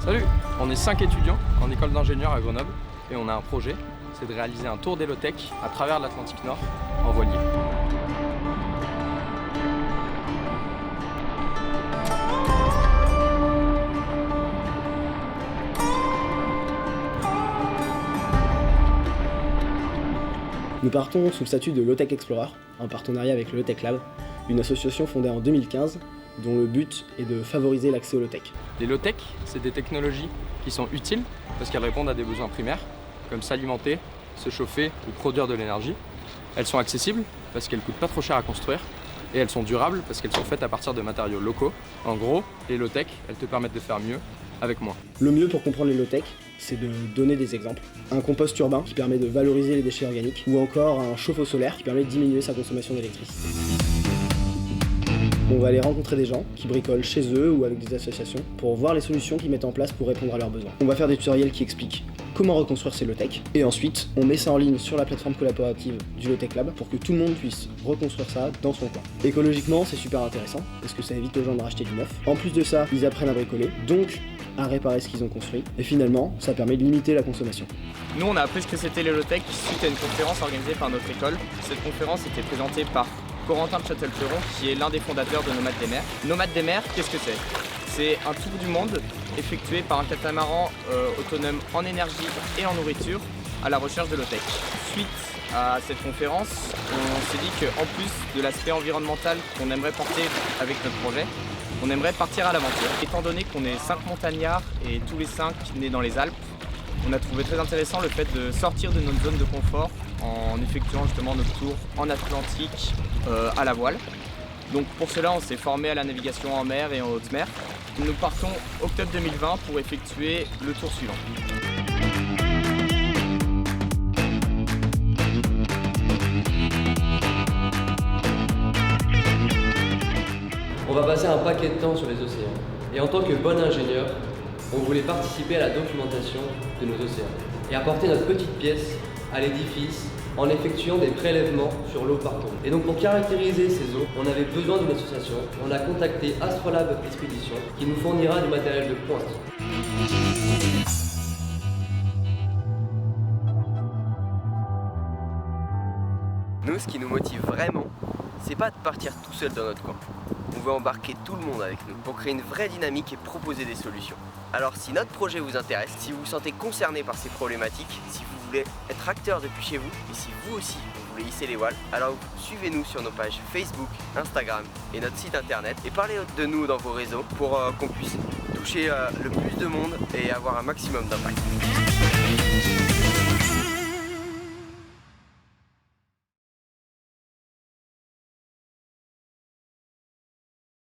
Salut! On est 5 étudiants en école d'ingénieur à Grenoble et on a un projet, c'est de réaliser un tour d'Helotech à travers l'Atlantique Nord en voilier. Nous partons sous le statut de Low-Tech Explorer, en partenariat avec le Low-Tech Lab, une association fondée en 2015 dont le but est de favoriser l'accès au low-tech. Les low-tech, c'est des technologies qui sont utiles parce qu'elles répondent à des besoins primaires, comme s'alimenter, se chauffer ou produire de l'énergie. Elles sont accessibles parce qu'elles coûtent pas trop cher à construire et elles sont durables parce qu'elles sont faites à partir de matériaux locaux. En gros, les low-tech, elles te permettent de faire mieux avec moins. Le mieux pour comprendre les low-tech, c'est de donner des exemples. Un compost urbain qui permet de valoriser les déchets organiques ou encore un chauffe-eau solaire qui permet de diminuer sa consommation d'électricité. On va aller rencontrer des gens qui bricolent chez eux ou avec des associations pour voir les solutions qu'ils mettent en place pour répondre à leurs besoins. On va faire des tutoriels qui expliquent comment reconstruire ces low-tech et ensuite on met ça en ligne sur la plateforme collaborative du Low-Tech Lab pour que tout le monde puisse reconstruire ça dans son coin. Écologiquement, c'est super intéressant parce que ça évite aux gens de racheter du neuf. En plus de ça, ils apprennent à bricoler, donc à réparer ce qu'ils ont construit et finalement, ça permet de limiter la consommation. Nous, on a appris ce que c'était les low-tech suite à une conférence organisée par notre école. Cette conférence était présentée par Corentin de Châtel-Fleuron, qui est l'un des fondateurs de Nomades des Mers. Nomades des Mers, qu'est-ce que c'est? C'est un tour du monde effectué par un catamaran autonome en énergie et en nourriture à la recherche de low-tech. Suite à cette conférence, on s'est dit qu'en plus de l'aspect environnemental qu'on aimerait porter avec notre projet, on aimerait partir à l'aventure. Étant donné qu'on est 5 montagnards et tous les 5 nés dans les Alpes, on a trouvé très intéressant le fait de sortir de notre zone de confort en effectuant justement notre tour en Atlantique à la voile. Donc pour cela, on s'est formé à la navigation en mer et en haute mer. Nous partons octobre 2020 pour effectuer le tour suivant. On va passer un paquet de temps sur les océans. Et en tant que bon ingénieur, on voulait participer à la documentation de nos océans et apporter notre petite pièce à l'édifice en effectuant des prélèvements sur l'eau partout. Et donc pour caractériser ces eaux, on avait besoin d'une association. On a contacté Astrolabe Expédition qui nous fournira du matériel de pointe. Nous, ce qui nous motive vraiment, c'est pas de partir tout seul dans notre coin. On veut embarquer tout le monde avec nous pour créer une vraie dynamique et proposer des solutions. Alors si notre projet vous intéresse, si vous vous sentez concerné par ces problématiques, si vous voulez être acteur depuis chez vous et si vous aussi vous voulez hisser les voiles, alors suivez-nous sur nos pages Facebook, Instagram et notre site internet et parlez de nous dans vos réseaux pour qu'on puisse toucher le plus de monde et avoir un maximum d'impact.